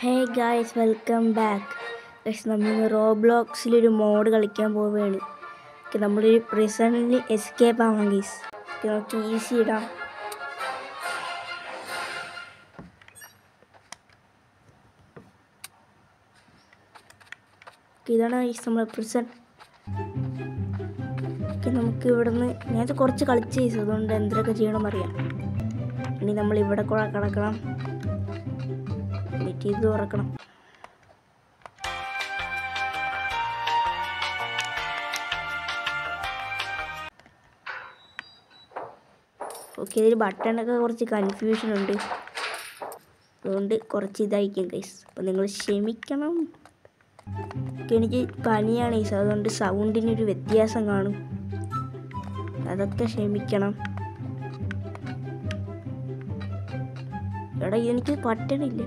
Hey guys, welcome back. നമ്മൾ റോബ്ലോക്സിലൊരു mode കളിക്കാൻ പോവുകയാണ്. നമ്മളൊരു പ്രിസണിൽ എസ്കേപ്പ് ആവാം ഗൈസ്. നമുക്ക് ഈസി ഇടാം. ഇതാണ് ഗൈസ് നമ്മളെ പ്രിസൺ. നമുക്ക് ഇവിടുന്ന് നേരത്തെ കുറച്ച് കളിച്ച് ഗൈസ്, അതുകൊണ്ട് എന്തൊക്കെ ചെയ്യണമെന്ന് അറിയാം. ഇനി നമ്മൾ ഇവിടെ കൂടെ കിടക്കണം, എന്നിട്ട് ഇത് തുറക്കണം. ഓക്കെ, ഇതിൽ ബട്ടണൊക്കെ കുറച്ച് കൺഫ്യൂഷൻ ഉണ്ട്, അതുകൊണ്ട് കുറച്ച് ഇതായിരിക്കും ഗൈസ്. അപ്പോൾ നിങ്ങൾ ക്ഷമിക്കണം. എനിക്ക് പനിയാണ് ഗൈസ്, അതുകൊണ്ട് സൗണ്ടിനൊരു വ്യത്യാസം കാണും, അതൊക്കെ ക്ഷമിക്കണം. എടാ, എനിക്ക് പറ്റണില്ല.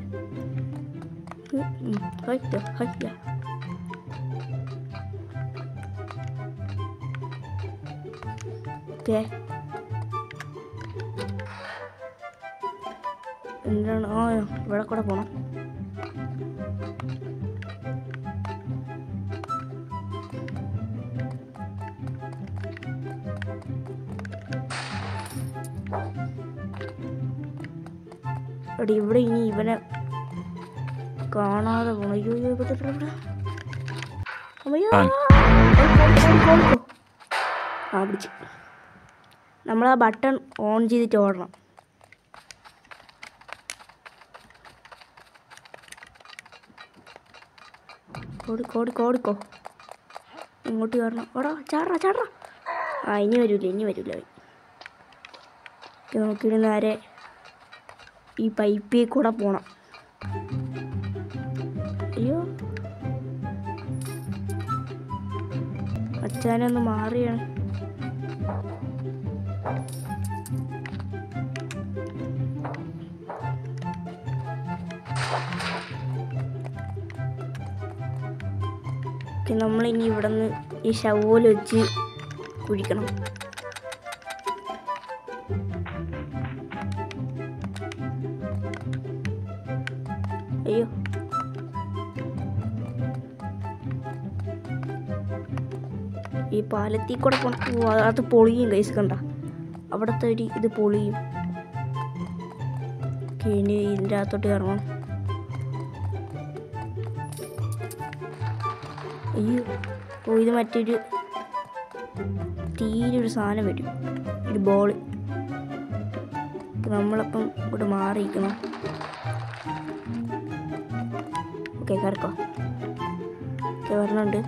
ഓക്കെ, എന്താണ്? ഇവിടെ കൂടെ പോണം. എടി, ഇവിടെ ഇനി ഇവനെ കാണാതെ പോണം. പിടിച്ചു. നമ്മളാ ബട്ടൺ ഓൺ ചെയ്തിട്ട് ഓടണം. ഓടിക്കോ. ഇങ്ങോട്ട് കയറണം. ഓടാ, ചാടാ. ഇനി വരില്ല. നമുക്കിനി നേരെ ഈ പൈപ്പിൽ കൂടെ പോണം. അയ്യോ, അച്ഛനൊന്ന് മാറിയാണ്. നമ്മളിനി ഇവിടെ നിന്ന് ഈ ഷവോല് വെച്ച് കുഴിക്കണം. അയ്യോ, ഈ പാലത്തിൽ കൂടെ പോണം. അത് പൊളിയും ഗൈസ്, കണ്ട അവിടുത്തെ ഒരു ഇത് പൊളിയും. ഇനി ഇതിൻ്റെ അകത്തോട്ട് കയറണം. അയ്യോ, ഇത് മറ്റൊരു തീരൊരു സാധനം വരും, ഒരു ബോള്. നമ്മളപ്പം ഇവിടെ മാറിയിരിക്കണം. ഓക്കെ, കയറണുണ്ട്.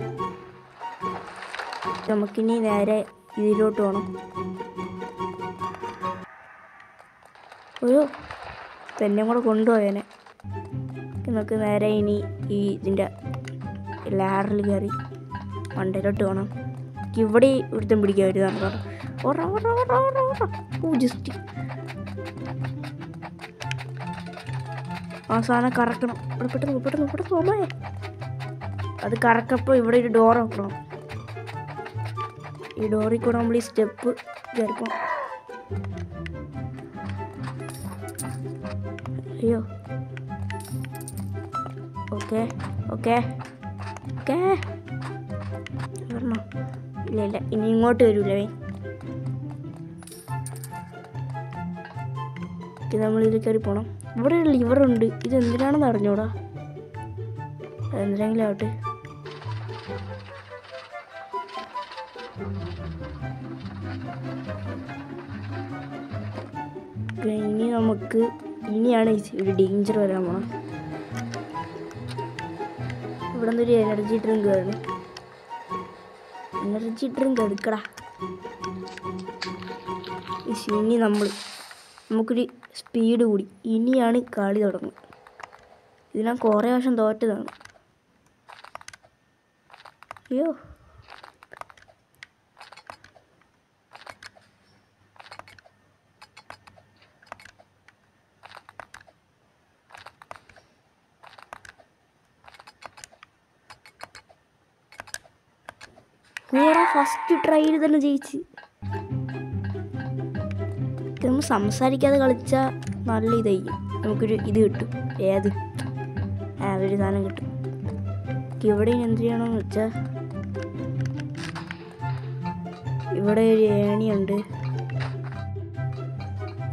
നമുക്കിനി നേരെ ഇതിലോട്ട് പോകണം. അയ്യോ, എന്നെ കൂടെ കൊണ്ടുപോയേനെ. നമുക്ക് നേരെ ഇനി ഈ ഇതിൻ്റെ ലാഡറിൽ കയറി മണ്ടയിലോട്ട് പോകണം. ഇവിടെ ഒരുത്തം പിടിക്കാൻ വരുന്നതാണ്. ജസ്റ്റ് ആ സാധനം കറക്കണം. പെട്ടെന്ന് പോമേ. അത് കറക്കപ്പോൾ ഇവിടെ ഒരു ഡോർ വെക്കണം. ഈ ഡോറിൽ കൂടെ നമ്മൾ ഈ സ്റ്റെപ്പ് കയറിക്കണം. അയ്യോ, ഓക്കെ വരണോ? ഇല്ല, ഇനി ഇങ്ങോട്ട് വരൂലേ. നമ്മളിതിൽ കയറി പോണം. ഇവിടെ ഒരു ലിവറുണ്ട്. ഇത് എന്തിനാണെന്ന് അറിഞ്ഞൂടാ. എന്തിനെങ്കിലും ആവട്ടെ. ഇനിയാണ് ഒരു ഡേഞ്ചർ വരാൻ പോണം. ഇവിടെ നിന്നൊരു എനർജി ഡ്രിങ്ക് വേണം. എനർജി ഡ്രിങ്ക് എടുക്കടാ. ഇനി നമുക്കൊരു സ്പീഡ് കൂടി. ഇനിയാണ് കളി തുടങ്ങുന്നത്. ഇത് ഞാൻ കുറേ വർഷം തോറ്റതാണ്. അയ്യോ, ഫസ്റ്റ് ട്രൈയിൽ തന്നെ ജയിച്ച്. നമ്മൾ സംസാരിക്കാതെ കളിച്ചാൽ നല്ല ഇതായിരിക്കും, നമുക്കൊരു ഇത് കിട്ടും. ഏത് ഒരു സാധനം കിട്ടും. ഇവിടെ ഇനി എന്ത് ചെയ്യണമെന്ന് വെച്ചാൽ ഇവിടെ ഒരു ഏണിയുണ്ട്.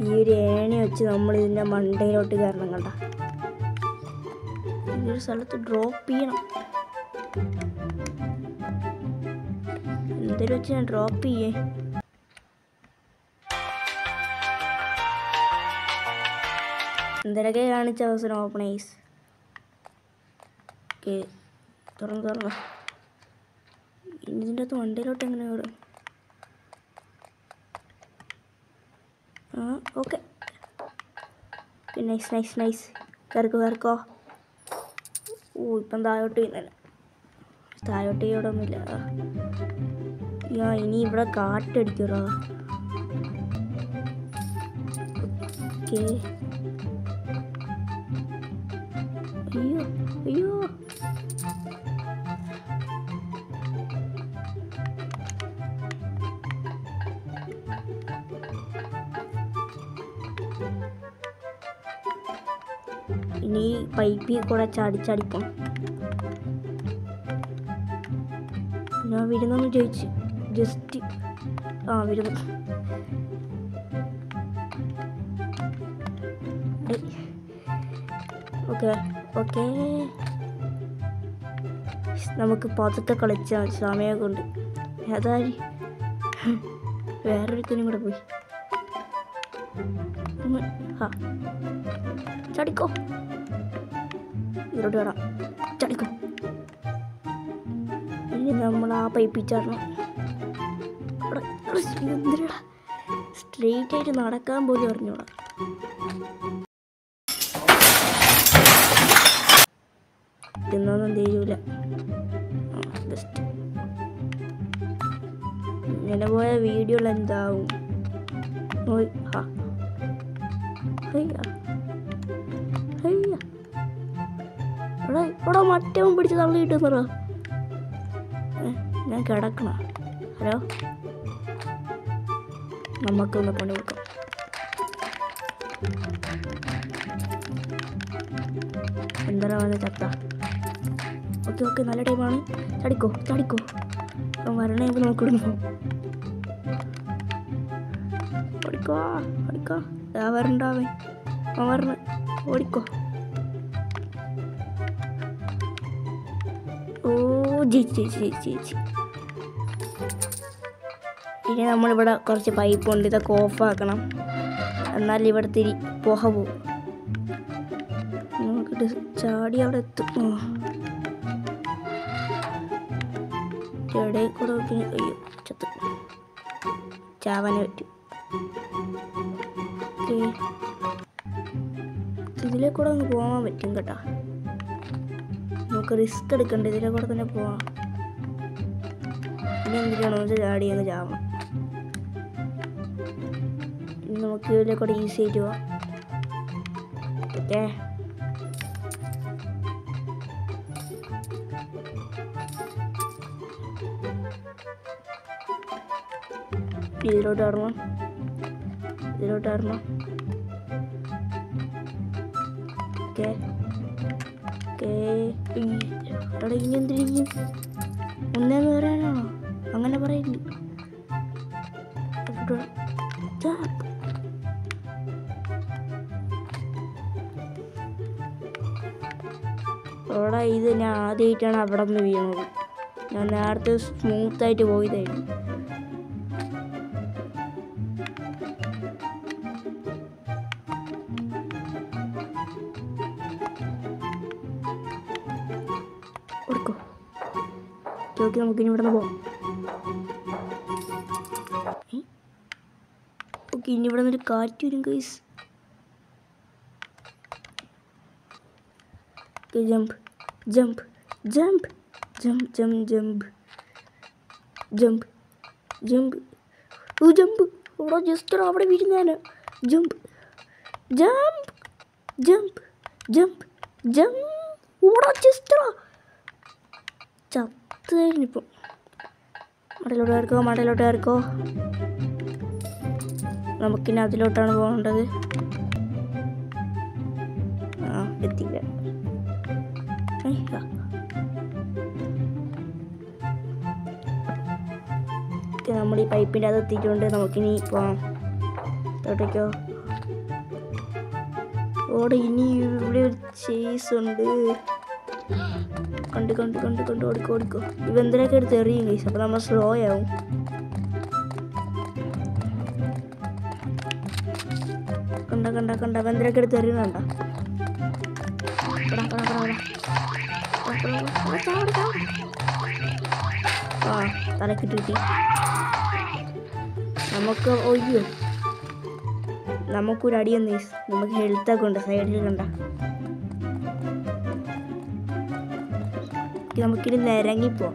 ഈ ഒരു ഏണി വെച്ച് നമ്മൾ ഇതിൻ്റെ മണ്ടയിലോട്ട് കയറണം. കണ്ട ഈ ഒരു സ്ഥലത്ത് ഡ്രോപ്പ് ചെയ്യണം. എന്തെങ്കിലും വെച്ച് ഞാൻ ഡ്രോപ്പ് ചെയ്യേ. എന്തൊക്കെ കാണിച്ച അവസരം ഓപ്പൺ ഐസ്. ഓക്കെ, തുറന്നു. ഇതിൻ്റെ അകത്ത് വണ്ടിയിലോട്ട് എങ്ങനെ വരും? Okay, nice. കയറിക്കോ. ഇപ്പം താഴോട്ട് ചെയ്യുന്നില്ല. താഴോട്ട് ഇവിടെ ഒന്നുമില്ല. ഇനി ഇവിടെ കാറ്റടിക്കറോ. ഓക്കെ, അയ്യോ ഇനി പൈപ്പിൽ കൂടെ ചാടിപ്പോണം. ഞാൻ വരുന്നെന്ന് ചോദിച്ചു. ജസ്റ്റ് വരുന്നു. ഓക്കെ നമുക്ക് പതുക്കെ കളിച്ചാൽ സമയം കൊണ്ട്. ഏതായാലും വേറൊരുത്തിനും കൂടെ പോയി. ചടിക്കോ, ഇതിലോട്ട് വേണം. ചടിക്കോ. ഇനി നമ്മൾ ആ പൈപ്പിൽ ചാടണം. എന്തിനാ സ്ട്രെയിറ്റ് ആയിട്ട് നടക്കാൻ പോലും അറിഞ്ഞൂടാ. ഇതൊന്നും തീരൂല. ബെസ്റ്റ്. ഇങ്ങനെ പോയ വീഡിയോയിൽ എന്താവും? ഇവിടെ മറ്റവൻ പിടിച്ച് തള്ളി കിട്ടുന്നോ. ഞാൻ കിടക്കണ. ഹലോ, നമുക്കൊന്ന് പണി കൊടുക്കാം. എന്താ ചത്ത. ഓക്കെ, നല്ല ടൈമാണ്. ചടിക്കോ. വരണേ നോക്കിടുന്നു. ഓടിക്കോ. വരണ്ടാവേ. വരണ. ഓടിക്കോ. ജയിച്ചു. ഇനി നമ്മളിവിടെ കുറച്ച് പൈപ്പ് ഉണ്ട്. ഇതൊക്കെ ഓഫാക്കണം. എന്നാൽ ഇവിടെ തിരി പുക പോവും. നോക്കിട്ട് ചാടി അവിടെ എത്തും. ഇടയിൽ കൂടെ അയ്യോ ചത്തു. ചാവാനെ പറ്റും. ഇതിലെ കൂടെ ഒന്ന് പോകാൻ പറ്റും കേട്ടോ. നമുക്ക് റിസ്ക് എടുക്കണ്ട. ഇതിലെ കൂടെ തന്നെ പോവാം. ഇനി എന്തിനാണോ ചാടി അങ്ങ് ചാവാം. ഇനി നമുക്ക് ഇതിലെ കൂടെ ഈസി ആയിട്ട് പോവാം. ഓക്കെ, ഇതിലോട്ട് ഇറങ്ങണം. ഓക്കെ, ഇനി എന്തിരിക്കും? ഒന്നേന്ന് പറയാനാണോ അങ്ങനെ പറയുന്നു? അവിടെ ഇത് ഞാൻ ആദ്യമായിട്ടാണ് അവിടെ നിന്ന് വീണത്. ഞാൻ നേരത്തെ സ്മൂത്തായിട്ട് പോയതായിരുന്നു. ഓക്കെ, നമുക്കിനി ഇവിടെ നിന്ന് പോകാം. ഓക്കെ, ഇനി ഇവിടെ നിന്നൊരു കാറ്റ് വരും ഗൈസ്. ജമ്പ്. ഓടോ ജസ്റ്റ് അവിടെ വീഴുന്നതാണ്. ജമ്പ് ഓടോ ജസ്റ്റ് ചത്തായിരുന്നിപ്പം. മടയിലോട്ട് കയറിക്കോ. നമുക്കിനി അതിലോട്ടാണ് പോകേണ്ടത്. എത്തില്ല. നമ്മൾ ഈ പൈപ്പിൻ്റെ അത് എത്തിച്ചുകൊണ്ട് നമുക്കിനി പോകാം. തോട്ടേക്കോ ഓടെ. ഇനി ഇവിടെ ഒരു ചേസ് ഉണ്ട്. കണ്ട് ഓടിക്കോ. ഇവ എന്തിനൊക്കെ എടുത്ത് എറിയും ഗൈസ്. അപ്പോൾ നമ്മൾ സ്ലോ ആവും. കണ്ട എന്തിനൊക്കെ എടുത്ത് എറിയുന്നുണ്ട. ആ തലക്കിട്ട് കിട്ടി നമുക്ക്. ഒയ്യോ നമുക്കൊരു അടിയൊന്നും ഗൈസ്. നമുക്ക് ഹെൽത്തൊക്കെ ഉണ്ട് സൈഡിൽ കണ്ട. നമുക്കിനി നിരങ്ങിപ്പോ.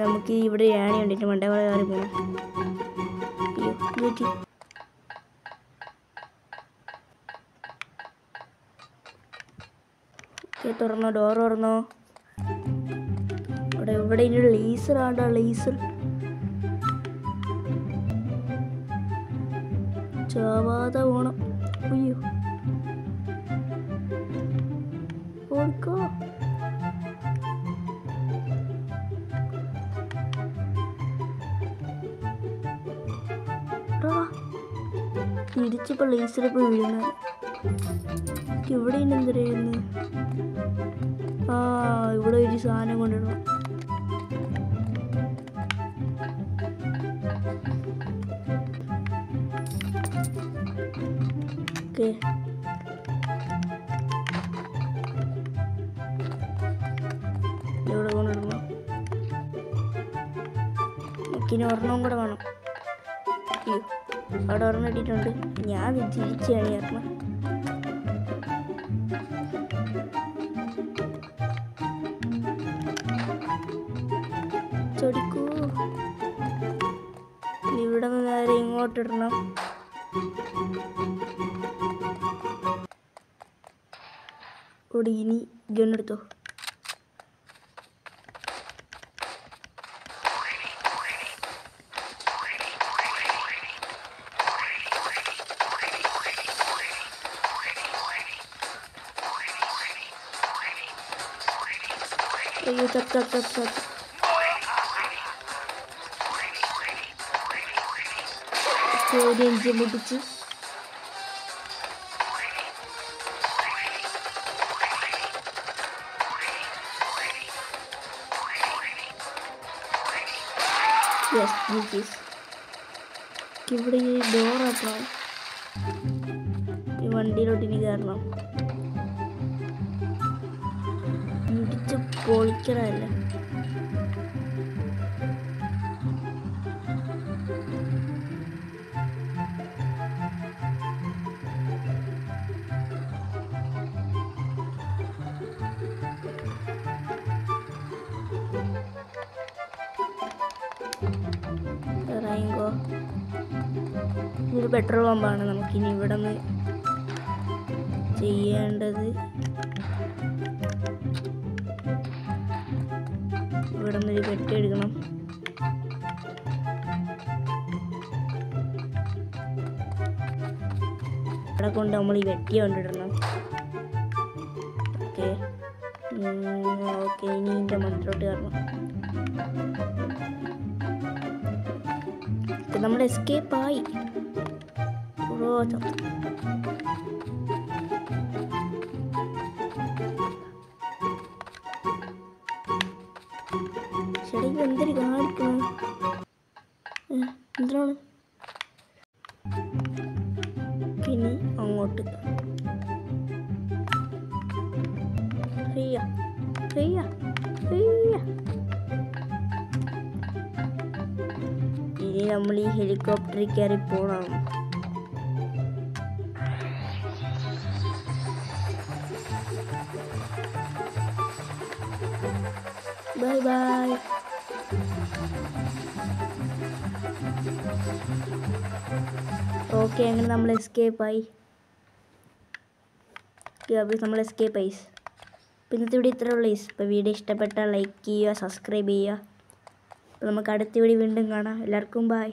നമുക്ക് ഇവിടെ ആണി കണ്ടിട്ട് മണ്ടകളെ കയറി പോകണം. തുറന്നോ, ഡോർ തുറന്നോ. ഇവിടെ ഇനി ലേസർ ആണ്ടാ. ലേസർ ചാവാതെ പോണം. അയ്യോ ഓടിക്കോ. തിരിച്ചപ്പോൾ ലേസറിപ്പോൾ വീഴുന്ന. ഇവിടെ ഇനി എന്തിനായിരുന്നു? ആ ഇവിടെ ഒരു സാധനം കൊണ്ടിടണം. ഓക്കെ ഇവിടെ കൊണ്ടിടണം. നമുക്കിനി ഒരെണ്ണം കൂടെ വേണം. അയ്യോ അവിടെ ഒരെണ്ണം ഇട്ടിട്ടുണ്ട്. ഞാൻ തിരിച്ചാണ് ചേർക്കണം. ചൊടിക്കൂ. ഇവിടെ നിന്ന് നേരെ ഇങ്ങോട്ടിടണം. ഇവിടെ ഇനി ഗണ്ണെടുത്തോ. അയ്യോ ചത്ത്. ഒരു എഞ്ചിൻ പൊട്ടിച്ച്. ഇവിടെ ഈ ഡോർ ആക്കണം. ഈ വണ്ടിയിലോട്ട് ഇനി കയറണം. ഇടിച്ച് പൊളിക്കണല്ലേ. ഇതൊരു പെട്രോൾ പമ്പാണ്. നമുക്കിനി ഇവിടെ നിന്ന് ചെയ്യേണ്ടത് ഇവിടെ നിന്നൊരു പെട്ടി എടുക്കണം. ഇവിടെ കൊണ്ട് നമ്മൾ ഈ വെട്ടി കൊണ്ടിടണം. ഓക്കെ ഇനി ഇതിൻ്റെ മണ്ടലോട്ട് കയറണം. നമ്മൾ എസ്കേപ്പായി. ശരി എന്തൊരു കാണിക്കണം. എന്തിനാണ് ഇനി അങ്ങോട്ട് ഇനി നമ്മൾ ഈ ഹെലികോപ്റ്ററിൽ കയറി പോകണം. Bye bye. ഓക്കെ അങ്ങനെ നമ്മൾ എസ്കേപ്പായി. നമ്മൾ എസ്കേപ്പായി. ഇന്നത്തെ വീഡിയോ ഇത്രേ ഉള്ളൂ. ഇപ്പോൾ വീഡിയോ ഇഷ്ടപ്പെട്ടാൽ ലൈക്ക് ചെയ്യുക, സബ്സ്ക്രൈബ് ചെയ്യുക. അപ്പോൾ നമുക്ക് അടുത്ത വീഡിയോ വീണ്ടും കാണാം. എല്ലാവർക്കും ബൈ.